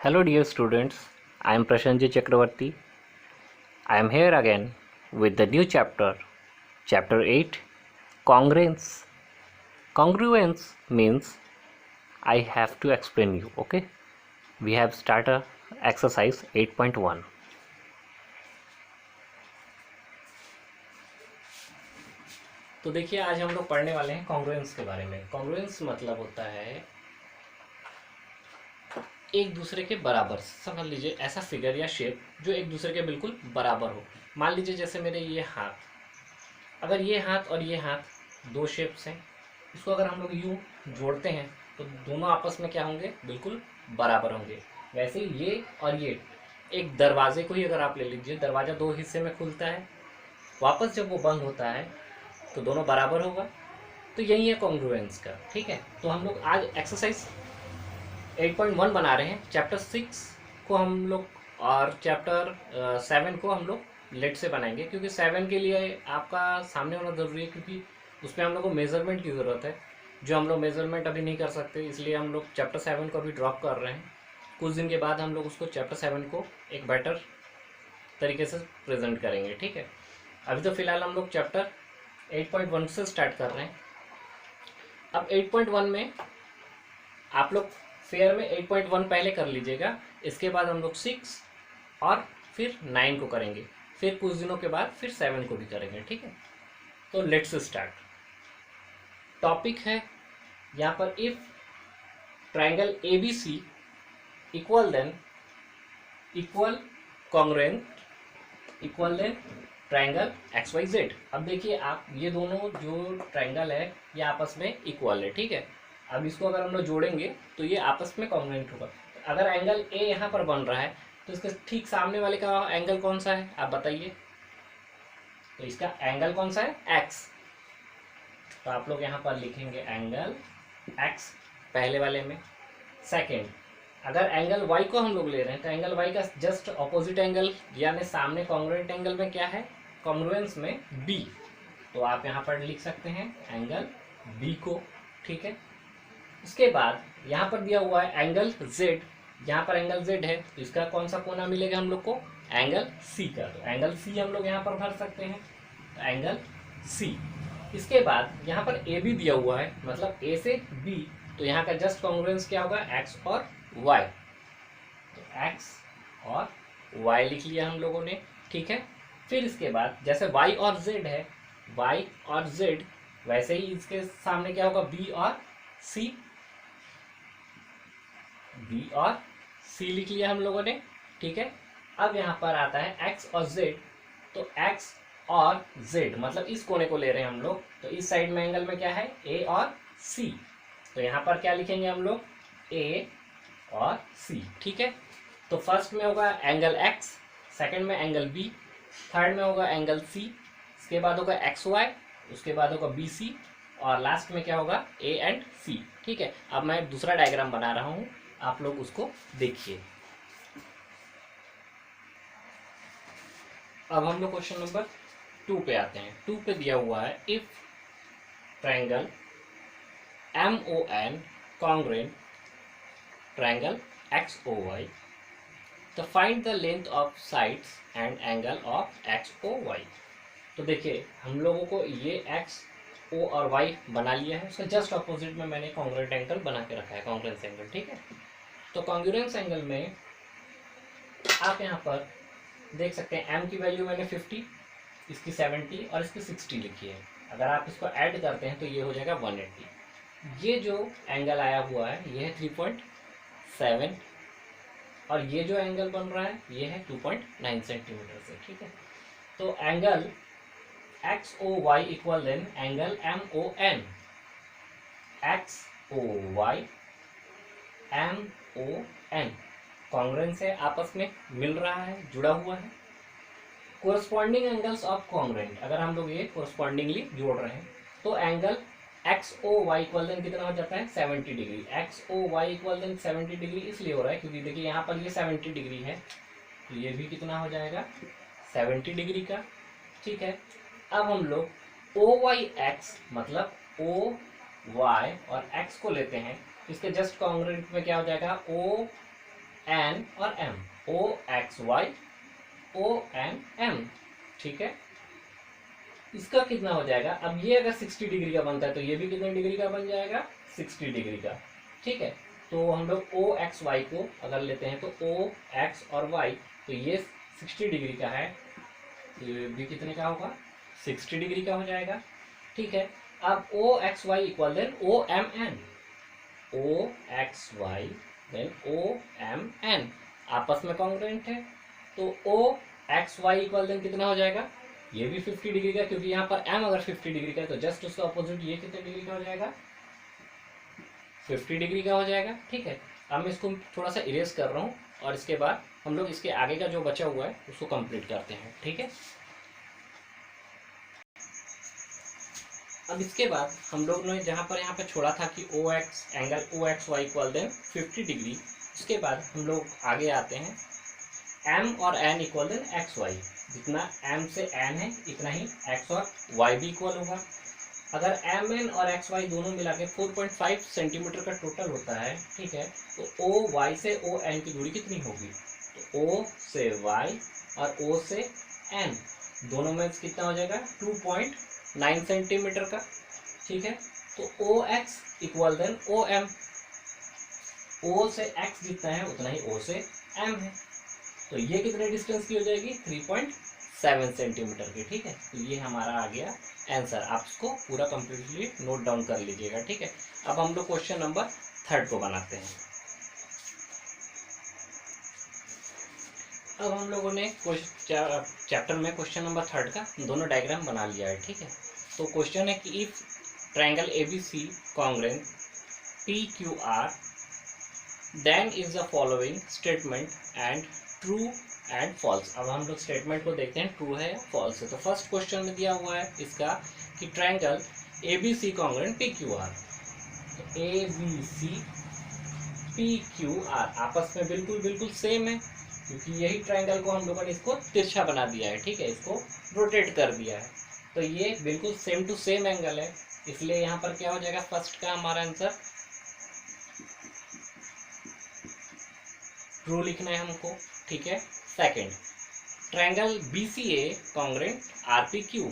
Hello, dear students. I am Prashanji Chakravarti. I am here again with the new chapter, Chapter 8 Congruence. Congruence means I have to explain you, okay? We have started exercise 8.1. तो देखिए आज हम लोग पढ़ने वाले हैं congruence के बारे में। कॉन्ग्रुएंस मतलब होता है एक दूसरे के बराबर। समझ लीजिए ऐसा फिगर या शेप जो एक दूसरे के बिल्कुल बराबर हो। मान लीजिए जैसे मेरे ये हाथ, अगर ये हाथ और ये हाथ दो शेप्स हैं, इसको अगर हम लोग यूँ जोड़ते हैं तो दोनों आपस में क्या होंगे, बिल्कुल बराबर होंगे। वैसे ही ये और ये, एक दरवाजे को ही अगर आप ले लीजिए, दरवाज़ा दो हिस्से में खुलता है, वापस जब वो बंद होता है तो दोनों बराबर होगा। तो यही है कॉन्ग्रुएंस का, ठीक है। तो हम लोग आज एक्सरसाइज 8.1 बना रहे हैं। चैप्टर 6 को हम लोग और चैप्टर 7 को हम लोग लेट से बनाएंगे, क्योंकि 7 के लिए आपका सामने होना ज़रूरी है, क्योंकि उसमें हम लोग को मेज़रमेंट की ज़रूरत है, जो हम लोग मेज़रमेंट अभी नहीं कर सकते, इसलिए हम लोग चैप्टर 7 को अभी ड्रॉप कर रहे हैं। कुछ दिन के बाद हम लोग उसको चैप्टर 7 को एक बेटर तरीके से प्रेजेंट करेंगे, ठीक है। अभी तो फिलहाल हम लोग चैप्टर 8.1 से स्टार्ट कर रहे हैं। अब 8.1 में आप लोग फेयर में 8.1 पहले कर लीजिएगा, इसके बाद हम लोग 6 और फिर 9 को करेंगे, फिर कुछ दिनों के बाद फिर 7 को भी करेंगे, ठीक है। तो लेट्स स्टार्ट। टॉपिक है यहाँ पर, if triangle ABC equal than equal congruent equal than triangle XYZ। अब देखिए आप, ये दोनों जो ट्राइंगल है ये आपस में इक्वल है, ठीक है। अब इसको अगर हम लोग जोड़ेंगे तो ये आपस में कॉन्ग्रुएंट होगा। अगर एंगल A यहाँ पर बन रहा है तो इसके ठीक सामने वाले का एंगल कौन सा है, आप बताइए। तो इसका एंगल कौन सा है, X। तो आप लोग यहाँ पर लिखेंगे एंगल X पहले वाले में। सेकेंड, अगर एंगल Y को हम लोग ले रहे हैं तो एंगल Y का जस्ट ऑपोजिट एंगल यानी सामने कॉन्ग्रुएंट एंगल में क्या है, कॉन्ग्रुएंस में B। तो आप यहाँ पर लिख सकते हैं एंगल B को, ठीक है। इसके बाद यहाँ पर दिया हुआ है एंगल Z, यहाँ पर एंगल Z है तो इसका कौन सा कोना मिलेगा हम लोग को, एंगल C का। तो एंगल C हम लोग यहाँ पर भर सकते हैं, तो एंगल C। इसके बाद यहाँ पर AB दिया हुआ है, मतलब A से B, तो यहाँ का जस्ट कॉन्ग्रुएंस क्या होगा, X और Y। तो X और Y लिख लिया हम लोगों ने, ठीक है। फिर इसके बाद जैसे Y और Z है, Y और Z, वैसे ही इसके सामने क्या होगा, B और C। B और C लिख लिया हम लोगों ने, ठीक है। अब यहाँ पर आता है X और Z, तो X और Z मतलब इस कोने को ले रहे हैं हम लोग, तो इस साइड में एंगल में क्या है, A और C। तो यहाँ पर क्या लिखेंगे हम लोग, A और C, ठीक है। तो फर्स्ट में होगा एंगल X, सेकंड में एंगल B, थर्ड में होगा एंगल C, इसके बाद होगा XY, उसके बाद होगा BC, और लास्ट में क्या होगा, A एंड C, ठीक है। अब मैं दूसरा डायग्राम बना रहा हूँ, आप लोग उसको देखिए। अब हम लोग क्वेश्चन नंबर 2 पे आते हैं। 2 पे दिया हुआ है, if triangle MON congruent triangle XOY, तो find the length of sides and angle of XOY। तो देखिए हम लोगों को ये XO और Y बना लिया है, उसका जस्ट अपोजिट में मैंने कॉन्ग्रुएंट एंगल बना के रखा है, कॉन्ग्रुएंस एंगल, ठीक है। तो कॉन्ग्रुएंस एंगल में आप यहाँ पर देख सकते हैं M की वैल्यू मैंने 50, इसकी 70 और इसकी 60 लिखी है। अगर आप इसको ऐड करते हैं तो ये हो जाएगा 180। ये जो एंगल आया हुआ है ये है 3.7, और ये जो एंगल बन रहा है ये है 2.9 सेंटीमीटर से, ठीक है। तो angle XOY equal than angle MON, XOY MON congruence है, आपस में मिल रहा है, जुड़ा हुआ है। कोरस्पॉन्डिंग एंगल्स ऑफ कॉन्ग्रुएंट, अगर हम लोग ये कोरस्पॉन्डिंगली जोड़ रहे हैं तो एंगल XOY इक्वल देन कितना हो जाता है, 70 degree. XOY equal than 70 degree इसलिए हो रहा है क्योंकि देखिए यहाँ पर ये 70 डिग्री है, तो ये भी कितना हो जाएगा, 70 डिग्री का, ठीक है। अब हम लोग OYX मतलब OY और X को लेते हैं, इसके जस्ट कॉन्ग्रुएंट में क्या हो जाएगा, एन और M, O X Y O N M, ठीक है। इसका कितना हो जाएगा, अब ये अगर 60 डिग्री का बनता है तो ये भी कितने डिग्री का बन जाएगा, 60 डिग्री का, ठीक है। तो हम लोग ओ एक्स वाई को अगर लेते हैं तो ओ एक्स और वाई, तो ये 60 डिग्री का है, तो ये भी कितने का होगा, 60 डिग्री का हो जाएगा, ठीक है। अब O X Y equal then O M N, O X Y then O M N आपस में कॉन्ग्रुएंट है, तो O X Y equal then कितना हो जाएगा, ये भी 50 डिग्री का, क्योंकि यहाँ पर m अगर 50 डिग्री का है तो जस्ट उसका अपोजिट ये कितने डिग्री का हो जाएगा, 50 डिग्री का हो जाएगा, ठीक है। अब मैं इसको थोड़ा सा इरेज कर रहा हूँ और इसके बाद हम लोग इसके आगे का जो बचा हुआ है उसको कंप्लीट करते हैं, ठीक है। अब इसके बाद हम लोग ने जहाँ पर यहाँ पे छोड़ा था कि O X angle O X Y equal then 50 degree, उसके बाद हम लोग आगे आते हैं m और n equal than X Y, जितना m से n है इतना ही x और y भी इक्वल होगा। अगर एम एन और एक्स वाई दोनों मिला के 4.5 सेंटीमीटर का टोटल होता है, ठीक है, तो ओ वाई से ओ एन की दूरी कितनी होगी, तो ओ से वाई और ओ से एन दोनों में कितना हो जाएगा, 2.9 सेंटीमीटर का, ठीक है। तो O X equal then O M, O से एक्स जितना है उतना ही ओ से एम है, तो ये कितने डिस्टेंस की हो जाएगी, 3.7 सेंटीमीटर की, ठीक है। तो ये हमारा आ गया आंसर, आप इसको पूरा कंप्लीटली नोट डाउन कर लीजिएगा, ठीक है। अब हम लोग क्वेश्चन नंबर 3 को बनाते हैं। अब हम लोगों ने चैप्टर में क्वेश्चन नंबर 3 का दोनों डायग्राम बना लिया है, ठीक है। तो क्वेश्चन है कि if triangle ABC congruent PQR then is the following statement and true and false. अब हम लोग स्टेटमेंट को देखते हैं ट्रू है या फॉल्स है। तो फर्स्ट क्वेश्चन में दिया हुआ है इसका कि ट्रायंगल ABC कॉन्ग्रुएंट PQR, तो ABC PQR आपस में बिल्कुल बिल्कुल सेम है, क्योंकि यही ट्रायंगल को हम लोगों ने इसको तिरछा बना दिया है, ठीक है, इसको रोटेट कर दिया है, तो ये बिल्कुल सेम टू सेम एंगल है, इसलिए यहाँ पर क्या हो जाएगा, फर्स्ट का हमारा आंसर ट्रू लिखना है हमको, ठीक है। Second, triangle BCA congruent RPQ,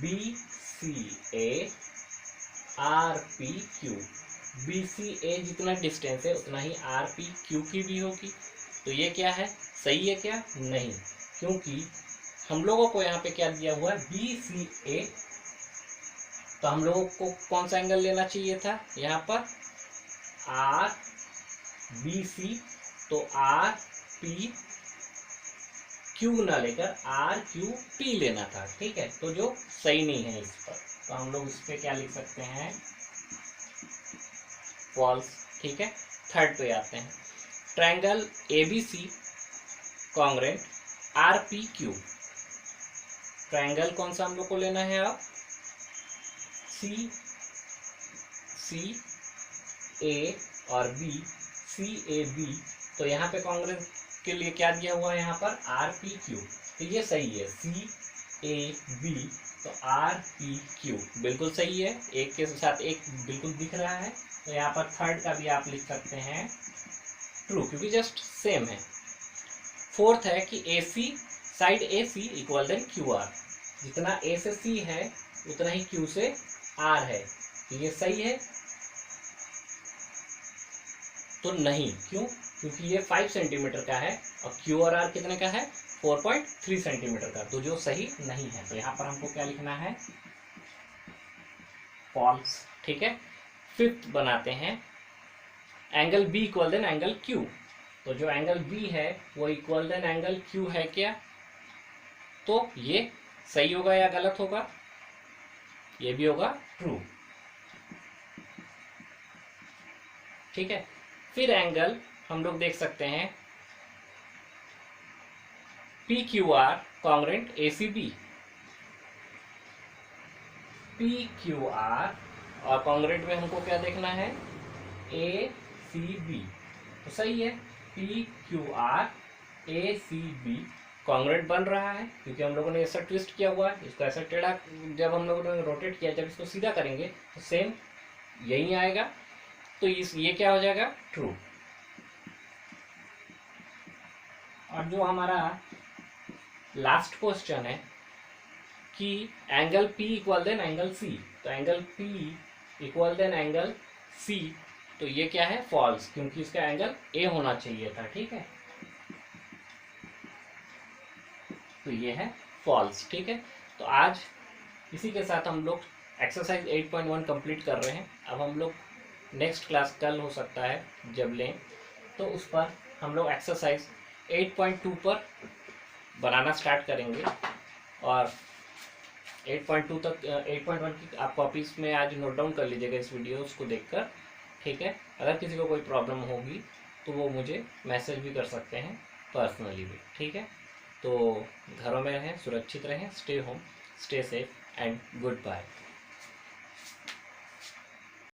BCA RPQ, BCA जितना डिस्टेंस है उतना ही RPQ की भी होगी, तो ये क्या है, सही है क्या, नहीं, क्योंकि हम लोगों को यहाँ पे क्या दिया हुआ है, BCA, तो हम लोगों को कौन सा एंगल लेना चाहिए था यहाँ पर, RBC, तो RPQ ना लेकर RQP लेना था, ठीक है, तो जो सही नहीं है इस पर, तो हम लोग इस पे क्या लिख सकते हैं, फॉल्स, ठीक है। थर्ड पे आते हैं, triangle ABC congruent RPQ, triangle कौन सा हम लोग को लेना है, अब CA और CAB, तो यहाँ पे कॉन्ग्रुएंट के लिए क्या दिया हुआ है, यहाँ पर RPQ, तो ये सही है, CAB, तो RPQ बिल्कुल सही है, एक के साथ एक बिल्कुल दिख रहा है, तो यहाँ पर थर्ड का भी आप लिख सकते हैं ट्रू, क्योंकि जस्ट सेम है। फोर्थ है कि AC side AC equal than QR, जितना A से C है उतना ही Q से R है, तो ये सही है, तो नहीं, क्यों, क्योंकि ये 5 सेंटीमीटर का है और Q और R कितने का है, 4.3 सेंटीमीटर का, तो जो सही नहीं है, तो यहाँ पर हमको क्या लिखना है, फॉल्स, ठीक है। फिफ्थ बनाते हैं, angle B equal than angle Q, तो जो एंगल B है वो इक्वल देन एंगल Q है क्या, तो ये सही होगा या गलत होगा, ये भी होगा ट्रू, ठीक है। फिर एंगल हम लोग देख सकते हैं PQR कॉन्ग्रुएंट ACB, PQR और कॉन्ग्रुएंट में हमको क्या देखना है, ACB, तो सही है, PQR ACB कॉन्ग्रुएंट बन रहा है, क्योंकि हम लोगों ने ऐसा ट्विस्ट किया हुआ है, इसको ऐसा टेढ़ा जब हम लोगों ने रोटेट किया, जब इसको सीधा करेंगे तो सेम यही आएगा, तो ये क्या हो जाएगा, ट्रू। और जो हमारा लास्ट क्वेश्चन है कि angle P equal than angle C, तो angle P equal than angle C, तो ये क्या है, फॉल्स, क्योंकि इसका एंगल A होना चाहिए था, ठीक है, तो ये है फॉल्स, ठीक है। तो आज इसी के साथ हम लोग एक्सरसाइज 8.1 कंप्लीट कर रहे हैं। अब हम लोग नेक्स्ट क्लास कल हो सकता है जब लें, तो उस पर हम लोग एक्सरसाइज 8.2 पर बनाना स्टार्ट करेंगे, और 8.2 तक 8.1 की आप कॉपीज में आज नोट डाउन कर लीजिएगा इस वीडियोस को देखकर, ठीक है। अगर किसी को कोई प्रॉब्लम होगी तो वो मुझे मैसेज भी कर सकते हैं पर्सनली भी, ठीक है। तो घरों में रहें, सुरक्षित रहें, stay home, stay safe and good bye.